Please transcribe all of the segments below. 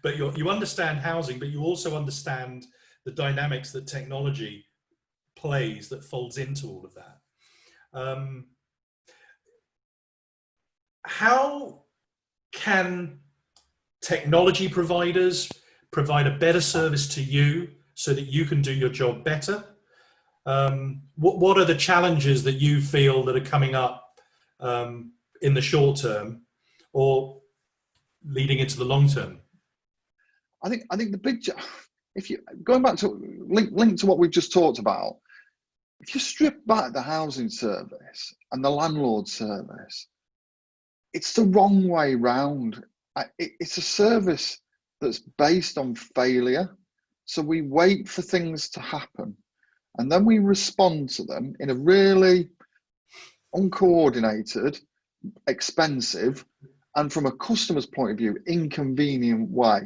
but you understand housing, but you also understand the dynamics that technology plays that folds into all of that. How can technology providers provide a better service to you so that you can do your job better? What are the challenges that you feel that are coming up in the short term or leading into the long term? I think the big, if you going back to link to what we've just talked about, if you strip back the housing service and the landlord service, it's the wrong way round. It's a service that's based on failure. So we wait for things to happen and then we respond to them in a really uncoordinated, expensive, and from a customer's point of view, inconvenient way.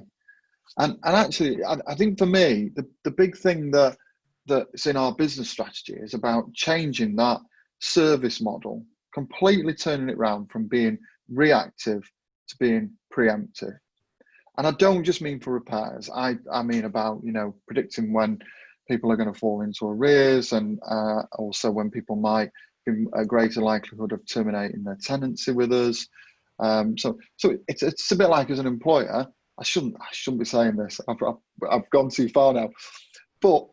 And actually, I think for me, the big thing that's in our business strategy is about changing that service model, completely turning it around from being reactive to being preemptive. And I don't just mean for repairs. I mean about, predicting when people are going to fall into arrears, and also when people might be a greater likelihood of terminating their tenancy with us. So it's a bit like, as an employer, I shouldn't be saying this. I've gone too far now. But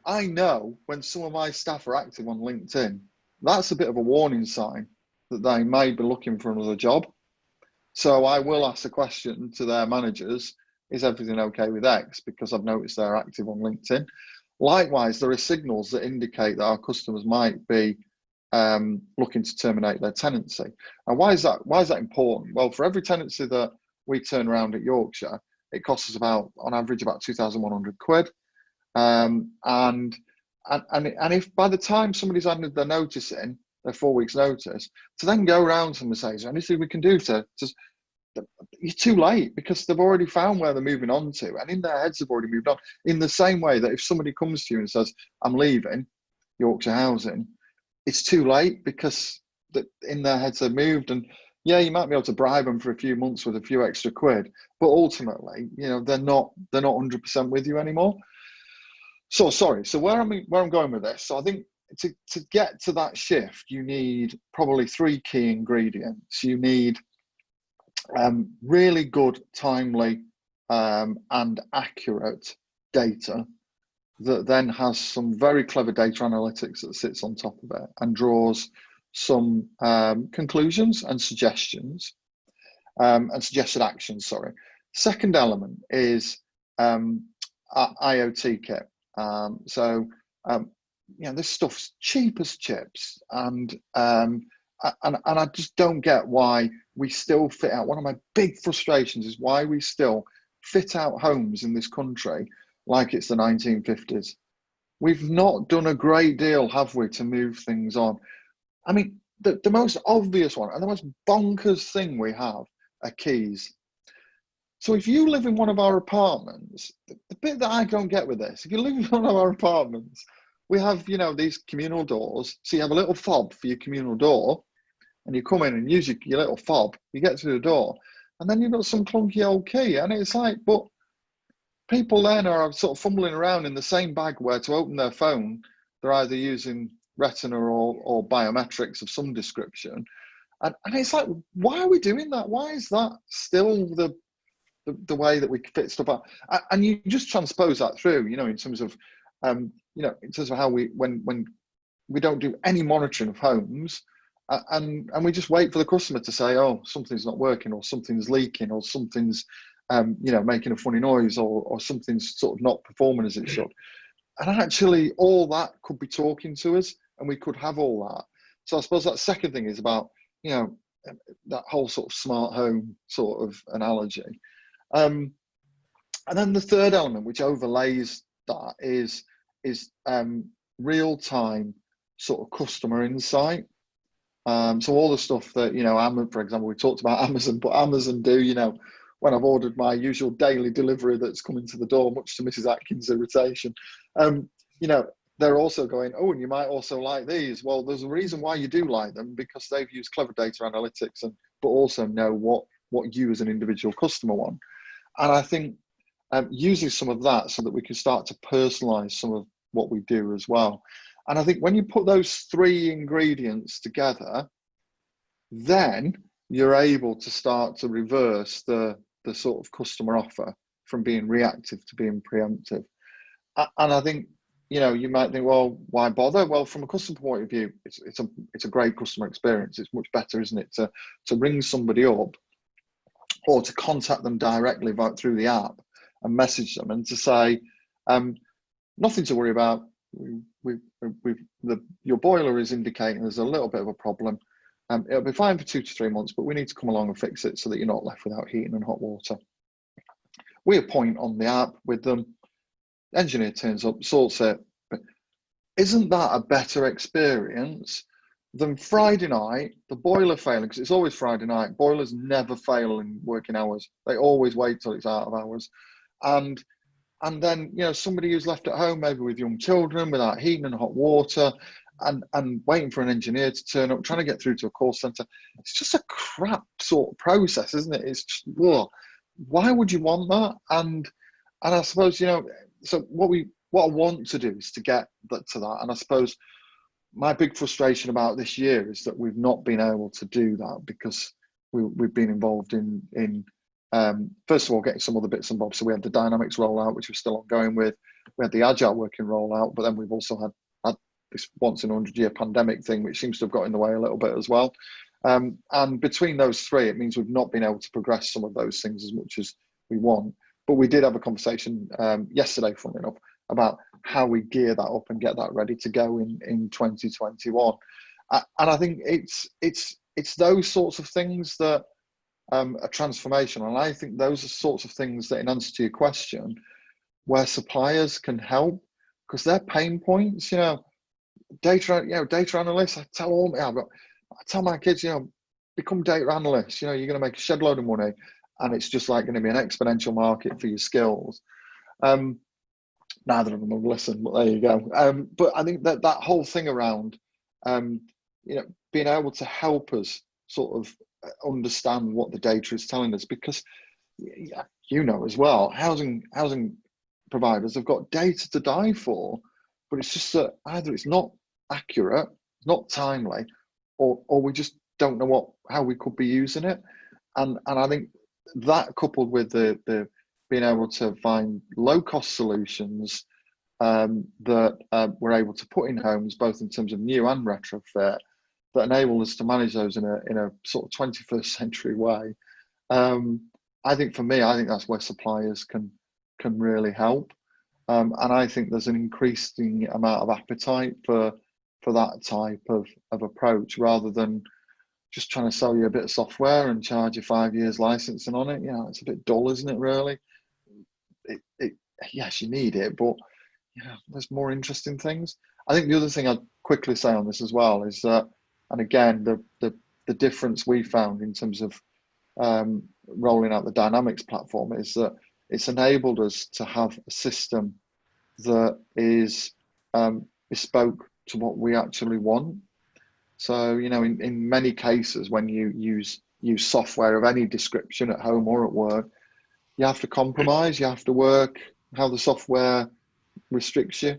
I know when some of my staff are active on LinkedIn, that's a bit of a warning sign that they may be looking for another job. So I will ask the question to their managers, is everything okay with X? Because I've noticed they're active on LinkedIn. Likewise, there are signals that indicate that our customers might be looking to terminate their tenancy. And why is that important? Well, for every tenancy that we turn around at Yorkshire, it costs us on average about 2,100 quid. And if by the time somebody's handed their notice in, their 4 weeks notice, to then go around to them and say, is there anything we can do to just, you're too late, because they've already found where they're moving on to, and in their heads they've already moved on. In the same way that if somebody comes to you and says, I'm leaving Yorkshire Housing, it's too late, because in their heads they've moved. And yeah, you might be able to bribe them for a few months with a few extra quid, but ultimately, they're not 100% with you anymore. So sorry. So where I'm going with this. So I think to get to that shift, you need probably three key ingredients. You need really good, timely, and accurate data that then has some very clever data analytics that sits on top of it and draws some conclusions and suggestions and suggested actions. Sorry. Second element is IoT kit. This stuff's cheap as chips, and I just don't get why we still fit out. One of my big frustrations is why we still fit out homes in this country like it's the 1950s. We've not done a great deal, have we, to move things on? I mean, the most obvious one and the most bonkers thing we have are keys. So if you live in one of our apartments, the bit that I don't get with this, if you live in one of our apartments, we have, these communal doors. So you have a little fob for your communal door, and you come in and use your little fob, you get to the door, and then you've got some clunky old key. And it's like, but people then are sort of fumbling around in the same bag where to open their phone, they're either using retina or biometrics of some description. And it's like, why are we doing that? Why is that still the way that we fit stuff up? And you just transpose that through, in terms of, in terms of how when we don't do any monitoring of homes, and we just wait for the customer to say, oh, something's not working, or something's leaking, or something's, making a funny noise, or something's sort of not performing as it should. And actually, all that could be talking to us, and we could have all that. So I suppose that second thing is about, that whole sort of smart home sort of analogy. And then the third element, which overlays that, is real-time sort of customer insight. So all the stuff that, for example, we talked about Amazon, but Amazon do, when I've ordered my usual daily delivery that's coming to the door, much to Mrs. Atkin's irritation, they're also going, oh, and you might also like these. Well, there's a reason why you do like them, because they've used clever data analytics, but also know what you as an individual customer want. And I think using some of that so that we can start to personalize some of what we do as well. And I think when you put those three ingredients together, then you're able to start to reverse the sort of customer offer from being reactive to being preemptive. And I think, you know, you might think, well, why bother? Well, from a customer point of view, it's a great customer experience. It's much better, isn't it, to ring somebody up or to contact them directly through the app and message them and to say, nothing to worry about. Your boiler is indicating there's a little bit of a problem. It'll be fine for 2 to 3 months, but we need to come along and fix it so that you're not left without heating and hot water. We appoint on the app with them. Engineer turns up, sorts it. But isn't that a better experience than Friday night, the boiler failing? Because it's always Friday night. Boilers never fail in working hours. They always wait till it's out of hours. And then, you know, somebody who's left at home, maybe with young children, without heating and hot water, and waiting for an engineer to turn up, trying to get through to a call centre. It's just a crap sort of process, isn't it? It's just, ugh. Why would you want that? And I suppose, you know, so what I want to do is to get to that. And I suppose my big frustration about this year is that we've not been able to do that because we've been involved in first of all, getting some other bits and bobs. So we had the Dynamics rollout, which we're still ongoing with. We had the Agile working rollout, but then we've also had this once in a 100-year pandemic thing, which seems to have got in the way a little bit as well. And between those three, it means we've not been able to progress some of those things as much as we want. But we did have a conversation yesterday, funnily enough, about how we gear that up and get that ready to go in 2021. And I think it's those sorts of things that are transformational. And I think those are sorts of things that, in answer to your question, where suppliers can help, because they're pain points, you know, data analysts, I tell my kids, you know, become data analysts, you know, you're going to make a shed load of money and it's just like going to be an exponential market for your skills. Neither of them will listen, but there you go. But I think that whole thing around, you know, being able to help us sort of understand what the data is telling us, because, you know, as well, housing providers have got data to die for, but it's just that either it's not accurate, not timely, or we just don't know how we could be using it. And I think that, coupled with the being able to find low-cost solutions that we're able to put in homes, both in terms of new and retrofit, that enable us to manage those in a sort of 21st century way. I think for me, I think that's where suppliers can really help. And I think there's an increasing amount of appetite for that type of approach, rather than just trying to sell you a bit of software and charge you 5 years licensing on it. You know, it's a bit dull, isn't it, really? Yes, you need it, but, you know, there's more interesting things. I think the other thing I'd quickly say on this as well is that, and again, the difference we found in terms of rolling out the Dynamics platform is that it's enabled us to have a system that is bespoke to what we actually want. So, you know, in many cases, when you use software of any description at home or at work, you have to compromise, you have to work how the software restricts you.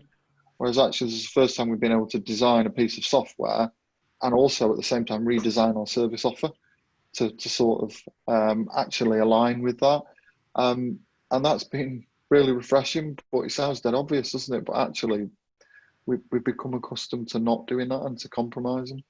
Whereas actually, this is the first time we've been able to design a piece of software and also at the same time redesign our service offer to sort of actually align with that. And that's been really refreshing, but it sounds dead obvious, doesn't it? But actually, we've become accustomed to not doing that and to compromising.